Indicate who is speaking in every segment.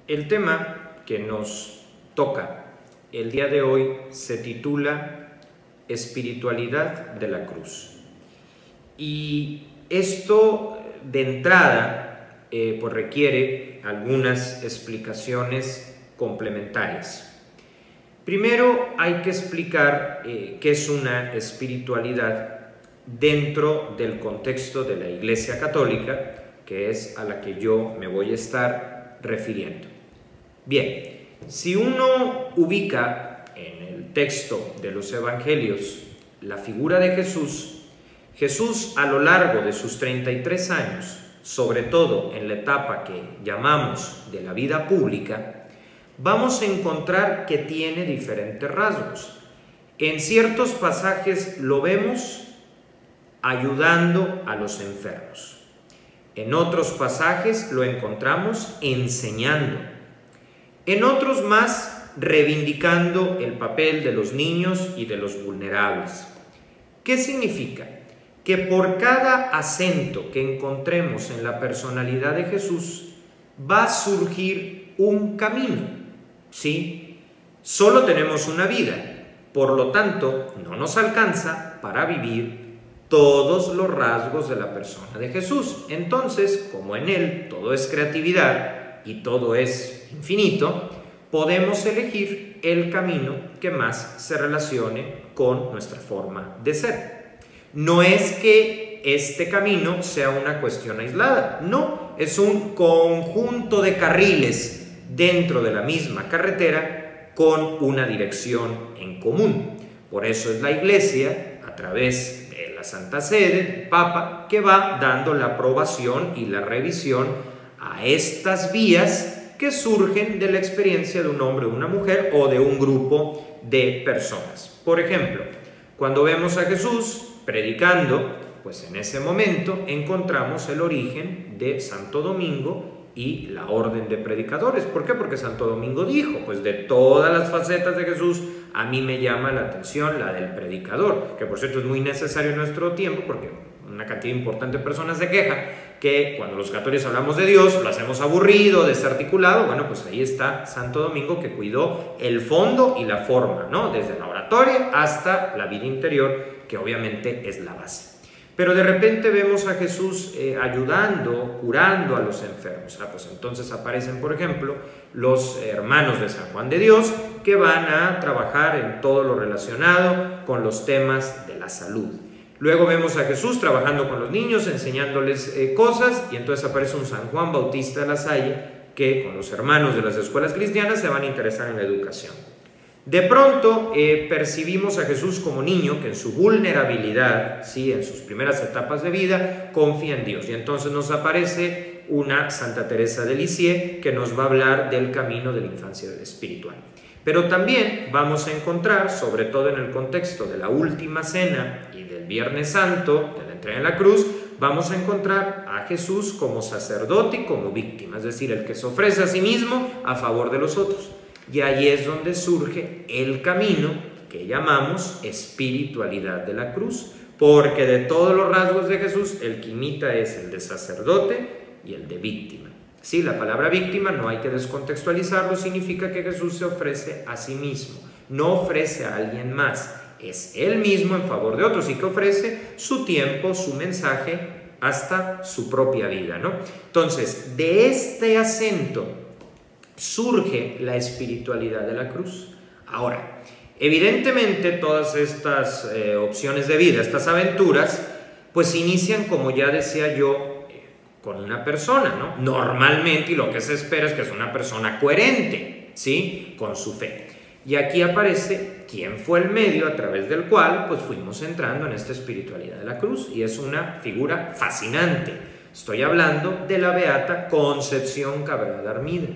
Speaker 1: El tema que nos toca el día de hoy se titula Espiritualidad de la Cruz. Y esto de entrada pues requiere algunas explicaciones complementarias. Primero hay que explicar qué es una espiritualidad dentro del contexto de la Iglesia Católica, que es a la que yo me voy a estar refiriendo. Bien, si uno ubica en el texto de los Evangelios la figura de Jesús, Jesús a lo largo de sus 33 años, sobre todo en la etapa que llamamos de la vida pública, vamos a encontrar que tiene diferentes rasgos. En ciertos pasajes lo vemos ayudando a los enfermos. En otros pasajes lo encontramos enseñando. En otros más, reivindicando el papel de los niños y de los vulnerables. ¿Qué significa? Que por cada acento que encontremos en la personalidad de Jesús va a surgir un camino, ¿sí? Solo tenemos una vida, por lo tanto no nos alcanza para vivir todos los rasgos de la persona de Jesús. Entonces, como en Él todo es creatividad y todo es infinito, podemos elegir el camino que más se relacione con nuestra forma de ser. No es que este camino sea una cuestión aislada, no, es un conjunto de carriles dentro de la misma carretera con una dirección en común. Por eso es la Iglesia, a través de la Santa Sede, el Papa, que va dando la aprobación y la revisión a estas vías que surgen de la experiencia de un hombre o una mujer o de un grupo de personas. Por ejemplo, cuando vemos a Jesús predicando, pues en ese momento encontramos el origen de Santo Domingo y la orden de predicadores. ¿Por qué? Porque Santo Domingo dijo, pues de todas las facetas de Jesús, a mí me llama la atención la del predicador, que por cierto es muy necesario en nuestro tiempo, porque una cantidad importante de personas se quejan que cuando los católicos hablamos de Dios lo hacemos aburrido, desarticulado. Bueno, pues ahí está Santo Domingo, que cuidó el fondo y la forma, ¿no? Desde la oratoria hasta la vida interior, que obviamente es la base. Pero de repente vemos a Jesús ayudando, curando a los enfermos. Pues entonces aparecen, por ejemplo, los hermanos de San Juan de Dios, que van a trabajar en todo lo relacionado con los temas de la salud. Luego vemos a Jesús trabajando con los niños, enseñándoles cosas, y entonces aparece un San Juan Bautista de la Salle, que con los hermanos de las escuelas cristianas se van a interesar en la educación. De pronto percibimos a Jesús como niño que en su vulnerabilidad, ¿sí?, en sus primeras etapas de vida, confía en Dios. Y entonces nos aparece una Santa Teresa de Lisieux que nos va a hablar del camino de la infancia espiritual. Pero también vamos a encontrar, sobre todo en el contexto de la Última Cena y del Viernes Santo, de la entrega en la cruz, vamos a encontrar a Jesús como sacerdote y como víctima, es decir, el que se ofrece a sí mismo a favor de los otros. Y ahí es donde surge el camino que llamamos espiritualidad de la cruz, porque de todos los rasgos de Jesús, el que imita es el de sacerdote y el de víctima. Sí, la palabra víctima no hay que descontextualizarlo, significa que Jesús se ofrece a sí mismo, no ofrece a alguien más, es él mismo en favor de otros, y que ofrece su tiempo, su mensaje, hasta su propia vida, ¿no? Entonces, de este acento surge la espiritualidad de la cruz. Ahora, evidentemente todas estas opciones de vida, estas aventuras, pues inician, como ya decía yo, con una persona, ¿no? Normalmente, y lo que se espera es que es una persona coherente, ¿sí?, con su fe. Y aquí aparece quién fue el medio a través del cual pues fuimos entrando en esta espiritualidad de la cruz, y es una figura fascinante. Estoy hablando de la beata Concepción Cabral de Armida,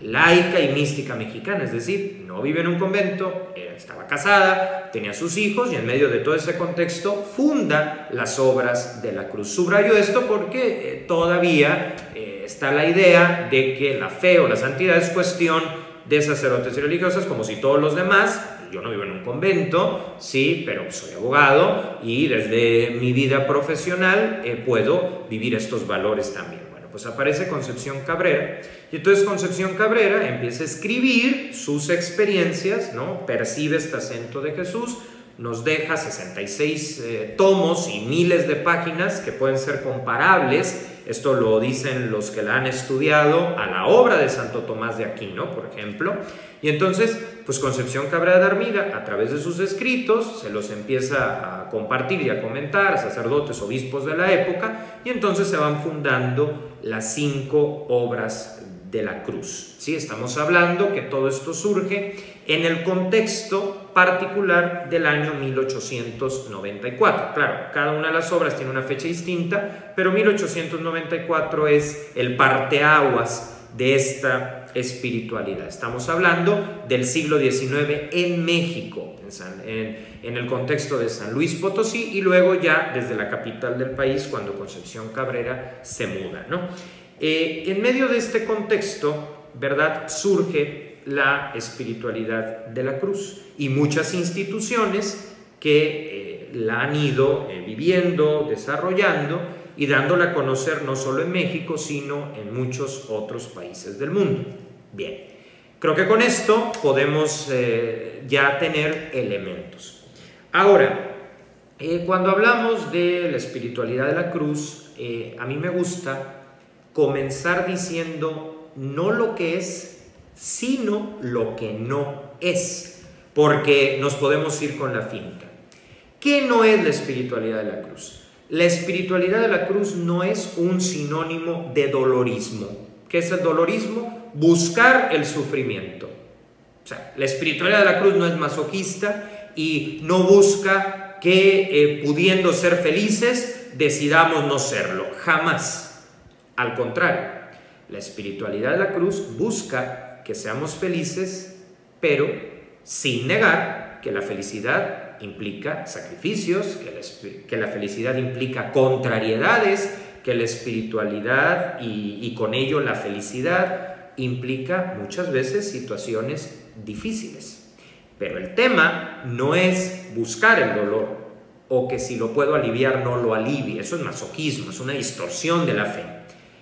Speaker 1: laica y mística mexicana, es decir, no vive en un convento, estaba casada, tenía sus hijos, y en medio de todo ese contexto funda las obras de la cruz. Subrayo esto porque todavía está la idea de que la fe o la santidad es cuestión de sacerdotes y religiosas, como si todos los demás. Yo no vivo en un convento, sí, pero soy abogado y desde mi vida profesional puedo vivir estos valores también. pues aparece Concepción Cabrera, y entonces Concepción Cabrera empieza a escribir sus experiencias, ¿no? Percibe este acento de Jesús, nos deja 66 tomos y miles de páginas que pueden ser comparables, esto lo dicen los que la han estudiado, a la obra de Santo Tomás de Aquino, por ejemplo, y entonces, pues Concepción Cabrera de Armida, a través de sus escritos, se los empieza a compartir y a comentar a sacerdotes, obispos de la época, y entonces se van fundando las 5 obras de la cruz. ¿Sí? Estamos hablando que todo esto surge en el contexto particular del año 1894. Claro, cada una de las obras tiene una fecha distinta, pero 1894 es el parteaguas de esta espiritualidad. Estamos hablando del siglo XIX en México, en el contexto de San Luis Potosí, y luego ya desde la capital del país cuando Concepción Cabrera se muda, ¿no? En medio de este contexto, ¿verdad?, surge la espiritualidad de la cruz y muchas instituciones que la han ido viviendo, desarrollando y dándola a conocer no solo en México, sino en muchos otros países del mundo. Bien, creo que con esto podemos ya tener elementos. Ahora, cuando hablamos de la espiritualidad de la cruz, a mí me gusta comenzar diciendo no lo que es, sino lo que no es, porque nos podemos ir con la finta. ¿Qué no es la espiritualidad de la cruz? La espiritualidad de la cruz no es un sinónimo de dolorismo. ¿Qué es el dolorismo? Buscar el sufrimiento. O sea, la espiritualidad de la cruz no es masoquista y no busca que pudiendo ser felices decidamos no serlo. Jamás. Al contrario, la espiritualidad de la cruz busca que seamos felices, pero sin negar que la felicidad implica sacrificios, que la felicidad implica contrariedades, que la espiritualidad y con ello la felicidad implica muchas veces situaciones difíciles. Pero el tema no es buscar el dolor o que si lo puedo aliviar no lo alivie. Eso es masoquismo, es una distorsión de la fe.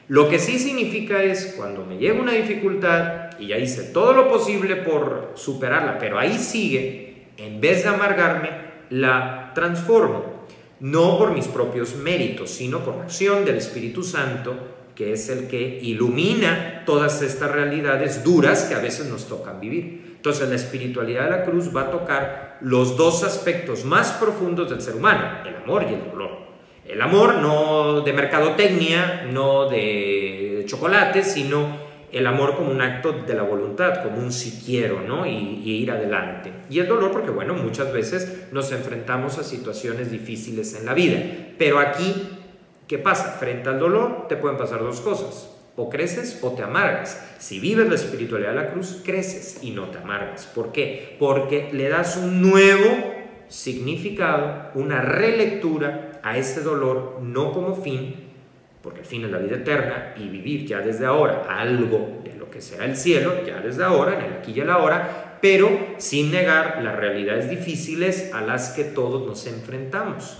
Speaker 1: Lo que sí significa es cuando me llega una dificultad y ya hice todo lo posible por superarla, pero ahí sigue, en vez de amargarme, la transformo. No por mis propios méritos, sino por la acción del Espíritu Santo, que es el que ilumina todas estas realidades duras que a veces nos tocan vivir. Entonces la espiritualidad de la cruz va a tocar los dos aspectos más profundos del ser humano, el amor y el dolor. El amor no de mercadotecnia, no de chocolate, sino el amor como un acto de la voluntad, como un si quiero, ¿no? Y ir adelante. Y el dolor porque, bueno, muchas veces nos enfrentamos a situaciones difíciles en la vida. Pero aquí, ¿qué pasa? Frente al dolor te pueden pasar dos cosas. O creces o te amargas. Si vives la espiritualidad de la cruz, creces y no te amargas. ¿Por qué? Porque le das un nuevo significado, una relectura a ese dolor, no como fin, porque el fin es la vida eterna y vivir ya desde ahora algo de lo que será el cielo, ya desde ahora, en el aquí y el ahora, pero sin negar las realidades difíciles a las que todos nos enfrentamos.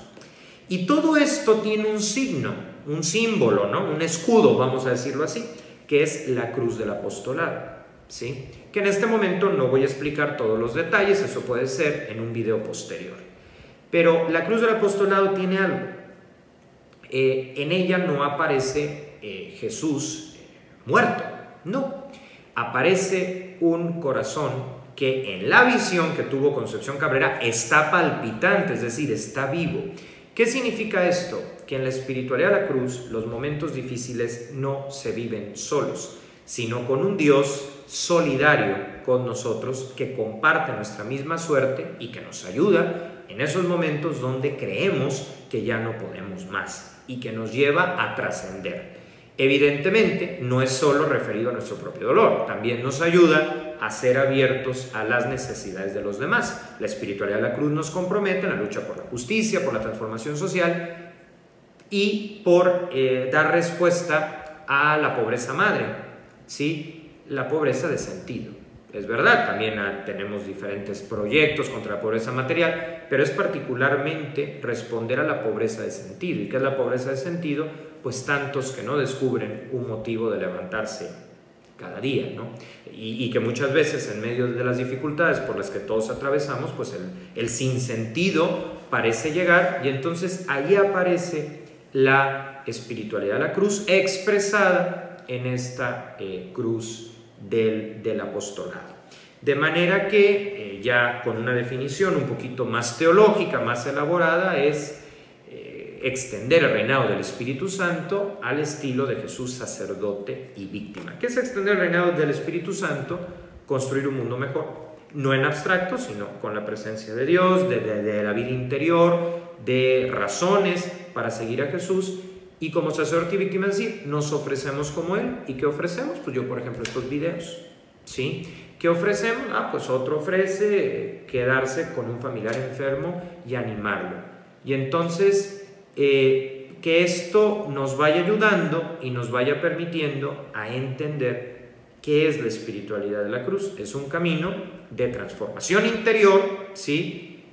Speaker 1: Y todo esto tiene un signo, un símbolo, ¿no? Un escudo, vamos a decirlo así, que es la cruz del apostolado. ¿Sí? Que en este momento no voy a explicar todos los detalles, eso puede ser en un video posterior. Pero la cruz del apostolado tiene algo. En ella no aparece Jesús muerto, no. Aparece un corazón que en la visión que tuvo Concepción Cabrera está palpitante, es decir, está vivo. ¿Qué significa esto? Que en la espiritualidad de la cruz los momentos difíciles no se viven solos, sino con un Dios solidario con nosotros que comparte nuestra misma suerte y que nos ayuda en esos momentos donde creemos que ya no podemos más y que nos lleva a trascender. Evidentemente no es solo referido a nuestro propio dolor, también nos ayuda a ser abiertos a las necesidades de los demás. La espiritualidad de la cruz nos compromete en la lucha por la justicia, por la transformación social y por dar respuesta a la pobreza madre, ¿sí? La pobreza de sentido. Es verdad, también tenemos diferentes proyectos contra la pobreza material, pero es particularmente responder a la pobreza de sentido. ¿Y qué es la pobreza de sentido? pues tantos que no descubren un motivo de levantarse cada día, ¿no? Y que muchas veces en medio de las dificultades por las que todos atravesamos, pues el sinsentido parece llegar, y entonces ahí aparece la espiritualidad de la cruz expresada en esta cruz del apostolado. De manera que ya con una definición un poquito más teológica, más elaborada, es extender el reinado del Espíritu Santo al estilo de Jesús, sacerdote y víctima. ¿Qué es extender el reinado del Espíritu Santo? Construir un mundo mejor, no en abstracto, sino con la presencia de Dios, de la vida interior, de razones para seguir a Jesús. Y como sacerdote y víctima, sí, nos ofrecemos como Él. ¿Y qué ofrecemos? Pues yo, por ejemplo, estos videos, ¿sí? ¿Qué ofrecemos? Pues otro ofrece quedarse con un familiar enfermo y animarlo. Y entonces, que esto nos vaya ayudando y nos vaya permitiendo a entender qué es la espiritualidad de la cruz. Es un camino de transformación interior, ¿sí?,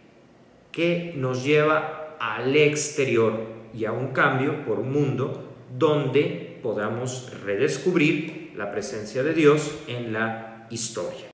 Speaker 1: que nos lleva al exterior y a un cambio por un mundo donde podamos redescubrir la presencia de Dios en la historia.